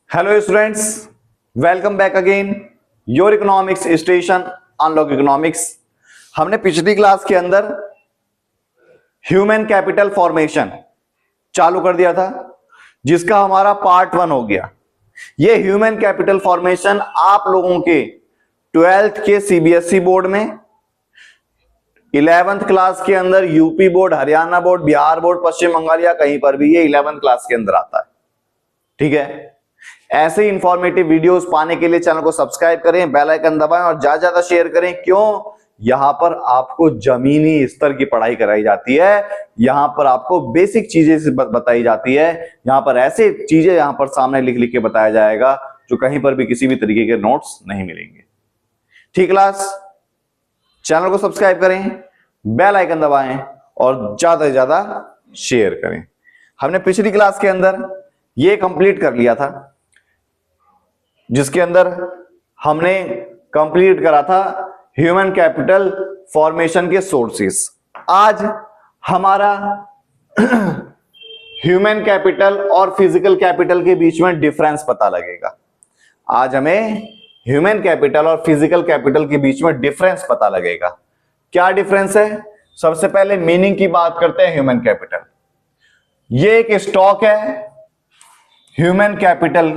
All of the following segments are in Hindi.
Hello students, welcome back again your economics station unlock economics. हमने पिछली क्लास के अंदर ह्यूमन कैपिटल फॉर्मेशन चालू कर दिया था, जिसका हमारा पार्ट 1 हो गया। ये ह्यूमन कैपिटल फॉर्मेशन आप लोगों के 12th के सीबीएसई बोर्ड में, 11th क्लास के अंदर UP board, Haryana board, Bihar board, Paschim Bangal या कहीं पर भी ये 11th क्लास के अंदर आता है। ठीक है, ऐसे इंफॉर्मेटिव वीडियोस पाने के लिए चैनल को सब्सक्राइब करें, बेल आइकन दबाएं और ज्यादा ज्यादा शेयर करें। क्यों? यहां पर आपको जमीनी स्तर की पढ़ाई कराई जाती है, यहां पर आपको बेसिक चीजें बताई जाती है, यहां पर ऐसे चीजें यहां पर सामने लिख लिख के बताया जाएगा जो कहीं पर भी किसी भी तरीके के नोट्स नहीं मिलेंगे। ठीक क्लास, चैनल को सब्सक्राइब करें, बेल आइकन दबाएं और ज्यादा से ज्यादा शेयर करें। हमने पिछली क्लास के अंदर ये कंप्लीट कर लिया था, जिसके अंदर हमने कंप्लीट करा था ह्यूमन कैपिटल फॉर्मेशन के सोर्सेस। आज हमारा ह्यूमन कैपिटल और फिजिकल कैपिटल के बीच में डिफरेंस पता लगेगा। आज हमें ह्यूमन कैपिटल और फिजिकल कैपिटल के बीच में डिफरेंस पता लगेगा। क्या डिफरेंस है? सबसे पहले मीनिंग की बात करते हैं। ह्यूमन कैपिटल ये एक स्टॉक है ह्यूमन कैपिटल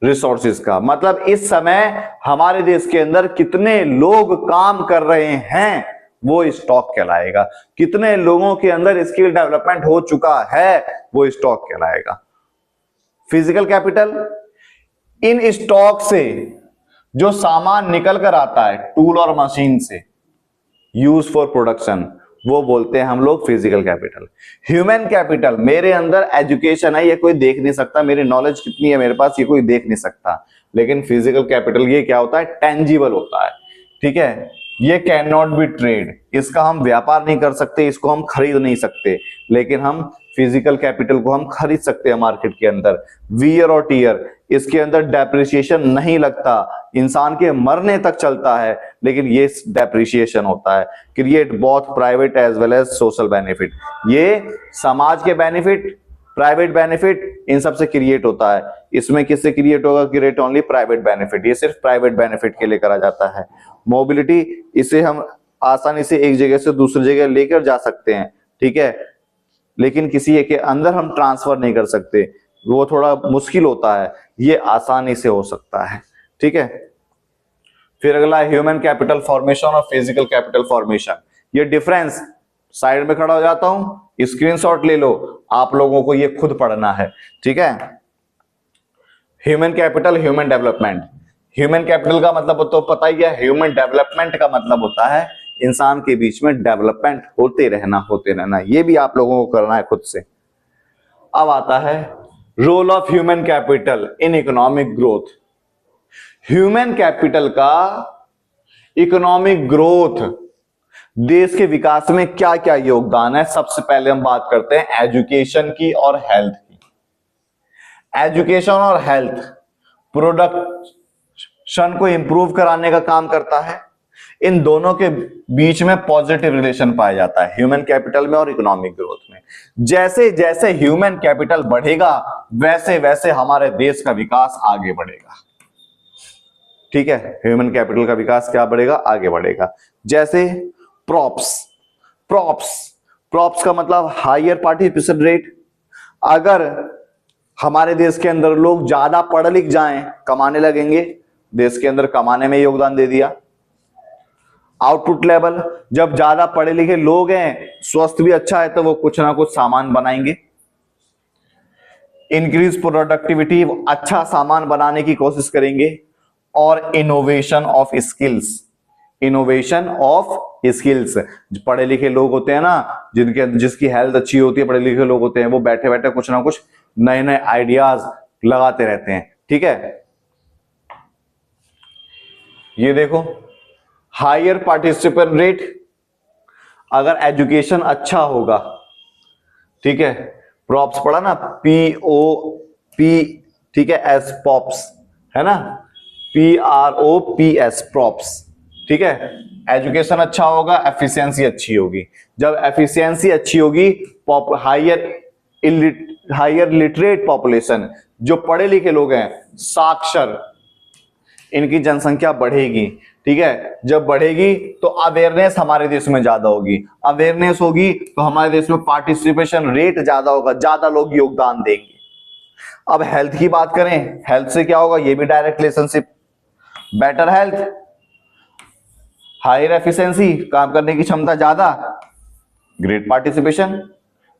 रिसोर्सेज का, मतलब इस समय हमारे देश के अंदर कितने लोग काम कर रहे हैं वो स्टॉक कहलाएगा। कितने लोगों के अंदर स्किल डेवलपमेंट हो चुका है वो स्टॉक कहलाएगा। फिजिकल कैपिटल, इन स्टॉक से जो सामान निकल कर आता है टूल और मशीन से यूज फॉर प्रोडक्शन, वो बोलते हैं हम लोग फिजिकल कैपिटल। ह्यूमन कैपिटल, मेरे अंदर एजुकेशन है, ये कोई देख नहीं सकता, मेरी नॉलेज कितनी है मेरे पास ये कोई देख नहीं सकता। लेकिन फिजिकल कैपिटल ये क्या होता है? टेंजिबल होता है। ठीक है, ये कैन नॉट बी ट्रेड, इसका हम व्यापार नहीं कर सकते, इसको हम खरीद नहीं सकते, लेकिन हम फिजिकल कैपिटल को हम खरीद सकते हैं मार्केट के अंदर। वियर और टीयर, इसके अंदर डेप्रिसिएशन नहीं लगता, इंसान के मरने तक चलता है, लेकिन ये डेप्रिसिएशन होता है। Create both private as well as social benefit, ये समाज के बेनिफिट, प्राइवेट बेनिफिट, इन सब से क्रिएट होता है। इसमें किससे क्रिएट होगा? क्रिएट ओनली प्राइवेट बेनिफिट, ये सिर्फ प्राइवेट बेनिफिट के लिए करा जाता है। मोबिलिटी, इसे हम आसानी से एक जगह से दूसरी जगह लेकर जा सकते हैं, ठीक है, लेकिन किसी एक के अंदर हम ट्रांसफर नहीं कर सकते, वो थोड़ा मुश्किल होता है, ये आसानी से हो सकता है। ठीक है, फिर अगला ह्यूमन कैपिटल फॉर्मेशन और फिजिकल कैपिटल फॉर्मेशन। ये डिफरेंस, साइड में खड़ा हो जाता हूं, स्क्रीनशॉट ले लो, आप लोगों को ये खुद पढ़ना है। ठीक है, human capital, human development. Human capital का मतलब तो पता ही है, ह्यूमन डेवलपमेंट का मतलब होता है इंसान के बीच में डेवलपमेंट होते रहना, ये भी आप लोगों को करना है खुद से। अब आता है role of human capital in economic growth. Human capital का इकोनॉमिक ग्रोथ, देश के विकास में क्या क्या योगदान है। सबसे पहले हम बात करते हैं एजुकेशन की और हेल्थ की। एजुकेशन और हेल्थ प्रोडक्शन को इंप्रूव कराने का काम करता है। इन दोनों के बीच में पॉजिटिव रिलेशन पाया जाता है ह्यूमन कैपिटल में और इकोनॉमिक ग्रोथ में। जैसे जैसे ह्यूमन कैपिटल बढ़ेगा वैसे वैसे हमारे देश का विकास आगे बढ़ेगा। ठीक है, ह्यूमन कैपिटल का विकास क्या बढ़ेगा? आगे बढ़ेगा। जैसे प्रॉप्स का मतलब हायर पार्टिसिपेशन रेट। अगर हमारे देश के अंदर लोग ज्यादा पढ़ लिख जाएं, कमाने लगेंगे, देश के अंदर कमाने में योगदान दे दिया। आउटपुट लेवल, जब ज्यादा पढ़े लिखे लोग हैं, स्वास्थ्य भी अच्छा है, तो वो कुछ ना कुछ सामान बनाएंगे। इंक्रीज प्रोडक्टिविटी, अच्छा सामान बनाने की कोशिश करेंगे। और innovation of skills, innovation of skills, पढ़े लिखे लोग होते हैं ना, जिसकी हेल्थ अच्छी होती है, पढ़े लिखे लोग होते हैं, वो बैठे बैठे कुछ ना कुछ नए नए आइडियाज लगाते रहते हैं। ठीक है, ये देखो हायर पार्टिसिपेशन रेट, अगर एजुकेशन अच्छा होगा, ठीक है, प्रॉप्स पढ़ा ना, POP, ठीक है, एस पॉप्स है ना, PROPS प्रॉप्स। ठीक है, एजुकेशन अच्छा होगा, एफिशिएंसी अच्छी होगी। जब एफिशिएंसी अच्छी होगी, हायर लिटरेट पॉपुलेशन, जो पढ़े लिखे लोग हैं, साक्षर, इनकी जनसंख्या बढ़ेगी। ठीक है, जब बढ़ेगी तो अवेयरनेस हमारे देश में ज्यादा होगी, अवेयरनेस होगी तो हमारे देश में पार्टिसिपेशन रेट ज्यादा होगा, ज्यादा लोग योगदान देंगे। अब हेल्थ की बात करें, हेल्थ से क्या होगा, ये भी direct relationship, better health, higher efficiency, काम करने की क्षमता ज्यादा, ग्रेट पार्टिसिपेशन,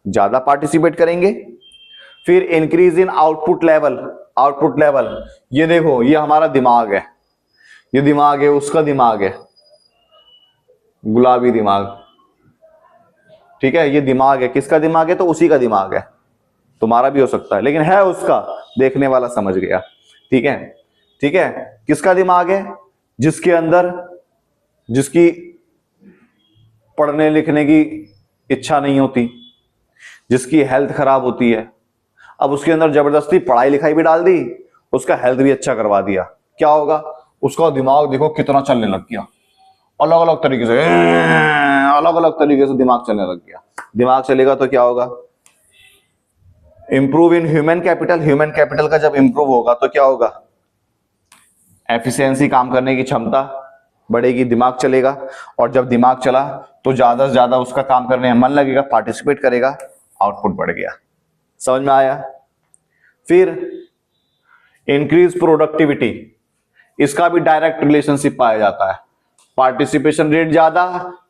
ज्यादा पार्टिसिपेट करेंगे। फिर increase in output level, output level, ये देखो ये हमारा दिमाग है, ये दिमाग है, उसका दिमाग है, गुलाबी दिमाग, ठीक है, ये दिमाग है, किसका दिमाग है, तो उसी का दिमाग है, तुम्हारा भी हो सकता है, लेकिन है उसका, देखने वाला समझ गया। ठीक है, ठीक है, किसका दिमाग है, जिसके अंदर, जिसकी पढ़ने लिखने की इच्छा नहीं होती, जिसकी हेल्थ खराब होती है, अब उसके अंदर जबरदस्ती पढ़ाई लिखाई भी डाल दी, उसका हेल्थ भी अच्छा करवा दिया, क्या होगा, उसका दिमाग देखो कितना चलने लग गया, अलग अलग तरीके से, अलग अलग तरीके से दिमाग चलने लग गया। दिमाग चलेगा तो क्या होगा, improve in human capital, human capital का जब इंप्रूव होगा तो क्या होगा, एफिशिएंसी, काम करने की क्षमता बढ़ेगी, दिमाग चलेगा, और जब दिमाग चला तो ज्यादा से ज्यादा उसका काम करने में मन लगेगा, पार्टिसिपेट करेगा, आउटपुट बढ़ गया। समझ में आया। फिर इंक्रीज प्रोडक्टिविटी, इसका भी डायरेक्ट रिलेशनशिप पाया जाता है, पार्टिसिपेशन रेट ज्यादा,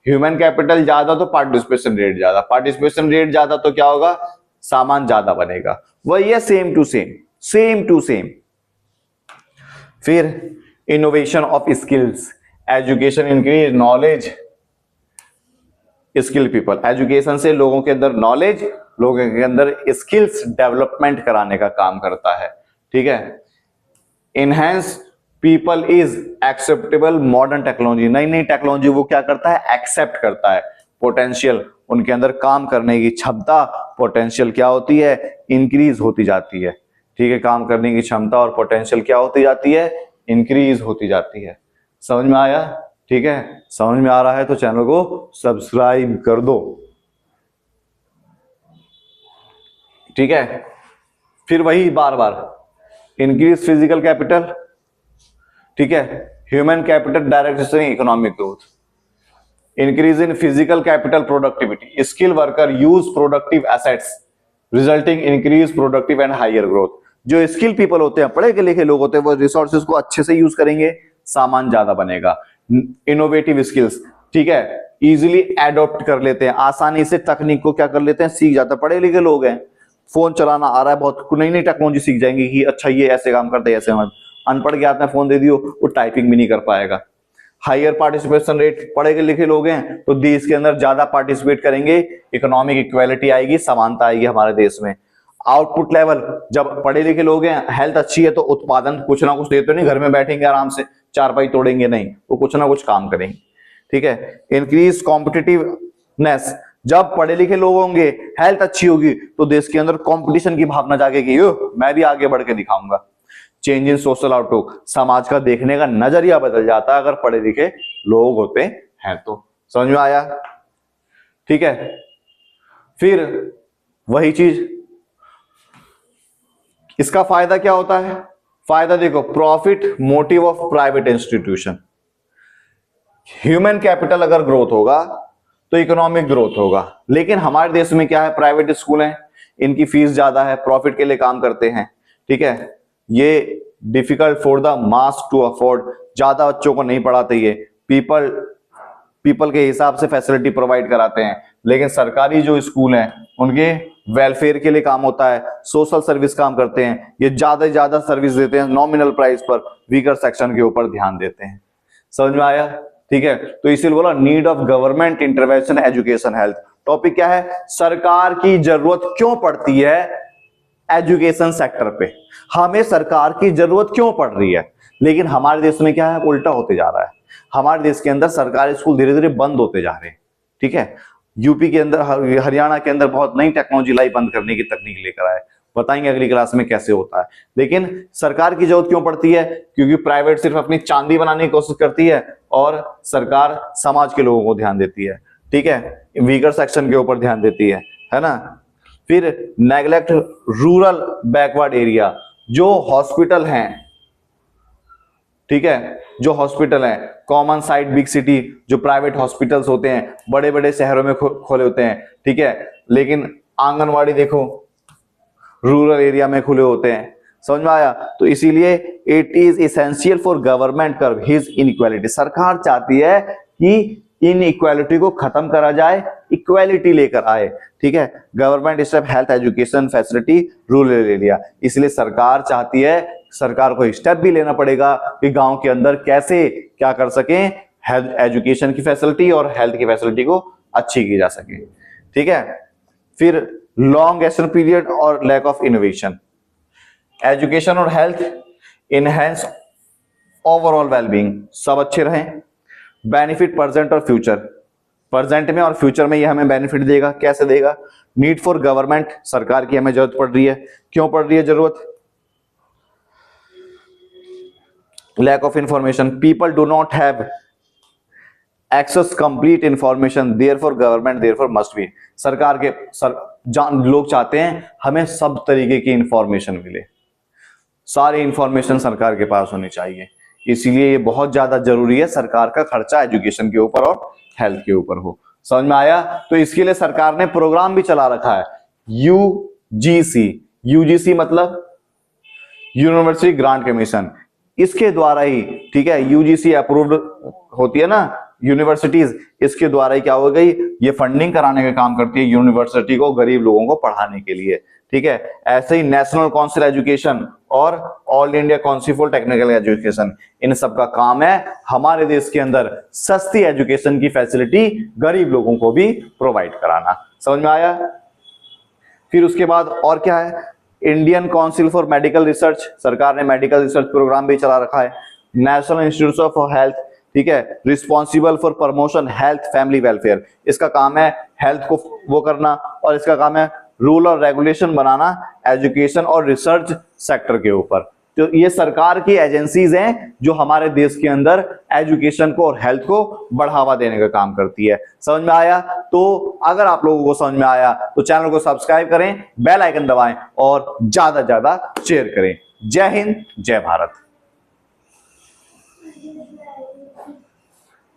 ह्यूमन कैपिटल ज्यादा तो पार्टिसिपेशन रेट ज्यादा, पार्टिसिपेशन रेट ज्यादा तो क्या होगा, सामान ज्यादा बनेगा, वही है, same to same, same to same. फिर innovation of skills, education increase knowledge, skill people, education से लोगों के अंदर नॉलेज, लोगों के अंदर स्किल्स डेवलपमेंट कराने का काम करता है। ठीक है, enhance people is acceptable modern technology, नई नई टेक्नोलॉजी वो क्या करता है, एक्सेप्ट करता है, पोटेंशियल, उनके अंदर काम करने की क्षमता, पोटेंशियल क्या होती है, इंक्रीज होती जाती है। ठीक है, काम करने की क्षमता और पोटेंशियल क्या होती जाती है, इंक्रीज होती जाती है। समझ में आया। ठीक है, समझ में आ रहा है तो चैनल को सब्सक्राइब कर दो। ठीक है, फिर वही बार बार, इंक्रीज फिजिकल कैपिटल, ठीक है, human capital direct economic growth, increase in physical capital productivity, skill worker use productive assets resulting increase productive and higher growth. जो स्किल पीपल होते हैं, पढ़े लिखे लोग होते हैं, वो रिसोर्सेज को अच्छे से यूज करेंगे, सामान ज्यादा बनेगा। इनोवेटिव स्किल्स, ठीक है, इजीली एडॉप्ट कर लेते हैं, आसानी से तकनीक को क्या कर लेते हैं, सीख जाते हैं। पढ़े लिखे लोग हैं, फोन चलाना आ रहा है, बहुत नई नई टेक्नोलॉजी सीख जाएंगे कि अच्छा ये ऐसे काम करते हैं, ऐसे हम। अनपढ़ के हाथ में फोन दे दियो, वो टाइपिंग भी नहीं कर पाएगा। हायर पार्टिसिपेशन रेट, पढ़े लिखे लोग हैं तो देश के अंदर ज्यादा पार्टिसिपेट करेंगे, इकोनॉमिक इक्वालिटी आएगी, समानता आएगी हमारे देश में। आउटपुट लेवल, जब पढ़े लिखे लोग हैं, हेल्थ अच्छी है तो उत्पादन कुछ ना कुछ देते, नहीं घर में बैठेंगे आराम से चारपाई तोड़ेंगे, नहीं, वो कुछ ना कुछ काम करेंगे। ठीक है, इंक्रीज कॉम्पिटिटिवनेस, जब पढ़े लिखे लोग होंगे, हेल्थ अच्छी होगी तो देश के अंदर कंपटीशन की भावना जागेगी, मैं भी आगे बढ़ के दिखाऊंगा। चेंज इन सोशल आउटलुक, समाज का देखने का नजरिया बदल जाता है अगर पढ़े लिखे लोग होते हैं तो। समझ में आया। ठीक है, फिर वही चीज, इसका फायदा क्या होता है, फायदा देखो, profit motive of private institution, human capital अगर ग्रोथ होगा तो इकोनॉमिक ग्रोथ होगा। लेकिन हमारे देश में क्या है, प्राइवेट स्कूल हैं, इनकी फीस ज्यादा है, प्रॉफिट के लिए काम करते हैं। ठीक है, ये difficult for the mass to afford, ज्यादा बच्चों को नहीं पढ़ाते, ये पीपल के हिसाब से फैसिलिटी प्रोवाइड कराते हैं। लेकिन सरकारी जो स्कूल हैं उनके वेलफेयर के लिए काम होता है, सोशल सर्विस काम करते हैं, ये ज्यादा से ज्यादा सर्विस देते हैं नॉमिनल प्राइस पर, वीकर सेक्शन के ऊपर ध्यान देते हैं। समझ में आया। ठीक है, तो इसीलिए बोला need of government intervention education health. Topic क्या है, सरकार की जरूरत क्यों पड़ती है एजुकेशन सेक्टर पे, हमें सरकार की जरूरत क्यों पड़ रही है। लेकिन हमारे देश में क्या है, उल्टा होते जा रहा है, हमारे देश के अंदर सरकारी स्कूल धीरे धीरे बंद होते जा रहे हैं। ठीक है, यूपी के अंदर, हरियाणा के अंदर बहुत नई टेक्नोलॉजी लाई बंद करने की तकनीक लेकर आए, बताएंगे अगली क्लास में कैसे होता है। लेकिन सरकार की जरूरत क्यों पड़ती है, क्योंकि प्राइवेट सिर्फ अपनी चांदी बनाने की कोशिश करती है और सरकार समाज के लोगों को ध्यान देती है। ठीक है, वीकर सेक्शन के ऊपर ध्यान देती है ना। फिर नेग्लेक्ट रूरल बैकवर्ड एरिया, जो हॉस्पिटल हैं, ठीक है, जो हॉस्पिटल हैं कॉमन साइट बिग सिटी, जो प्राइवेट हॉस्पिटल्स होते हैं बड़े बड़े शहरों में खोले होते हैं, ठीक है, लेकिन आंगनवाड़ी देखो रूरल एरिया में खुले होते हैं। समझ में आया? तो इसीलिए it is essential for government curve his inequality. सरकार चाहती है कि इनइक्वालिटी को खत्म करा जाए, इक्वालिटी लेकर आए, ठीक है। Government step health education facility rural area, इसलिए सरकार चाहती है, सरकार को स्टेप भी लेना पड़ेगा कि गांव के अंदर कैसे क्या कर सके, हेल्थ एजुकेशन की फैसिलिटी और हेल्थ की फैसिलिटी को अच्छी की जा सके, ठीक है। फिर लॉन्ग गेस्टेशन पीरियड और लैक ऑफ इनोवेशन। एजुकेशन और हेल्थ इनहेंस ओवरऑल वेलबींग, सब अच्छे रहें। बेनिफिट प्रेजेंट और फ्यूचर, प्रेजेंट में और फ्यूचर में ये हमें बेनिफिट देगा। कैसे देगा? नीड फॉर गवर्नमेंट, सरकार की हमें जरूरत पड़ रही है। क्यों पड़ रही है जरूरत? Lack of information, people do not have access complete information, therefore government therefore must be. सरकार के लोग चाहते हैं हमें सब तरीके की इंफॉर्मेशन मिले, सारी इंफॉर्मेशन सरकार के पास होनी चाहिए, इसीलिए ये बहुत ज्यादा जरूरी है सरकार का खर्चा एजुकेशन के ऊपर और हेल्थ के ऊपर हो। समझ में आया? तो इसके लिए सरकार ने प्रोग्राम भी चला रखा है, यूजीसी। यूजीसी मतलब यूनिवर्सिटी ग्रांट कमीशन, इसके द्वारा ही, ठीक है, यूजीसी अप्रूव्ड होती है ना यूनिवर्सिटीज, इसके द्वारा ही क्या हो गई, ये फंडिंग कराने का काम करती है यूनिवर्सिटी को, गरीब लोगों को पढ़ाने के लिए, ठीक है। ऐसे ही नेशनल काउंसिल एजुकेशन और all India council for technical education, इन सब का काम है हमारे देश के अंदर सस्ती एजुकेशन की फैसिलिटी गरीब लोगों को भी प्रोवाइड कराना। समझ में आया? फिर उसके बाद और क्या है, Indian council for medical research, सरकार ने मेडिकल रिसर्च प्रोग्राम भी चला रखा है। नेशनल इंस्टीट्यूट ऑफ हेल्थ, ठीक है, responsible for promotion health family welfare, इसका काम है हेल्थ को वो करना, और इसका काम है रूल और रेगुलेशन बनाना एजुकेशन और रिसर्च सेक्टर के ऊपर। तो ये सरकार की एजेंसीज हैं जो हमारे देश के अंदर एजुकेशन को और हेल्थ को बढ़ावा देने का काम करती है। समझ में आया? तो अगर आप लोगों को समझ में आया तो चैनल को सब्सक्राइब करें, बेल आइकन दबाएं और ज्यादा ज्यादा शेयर करें। जय हिंद, जय भारत।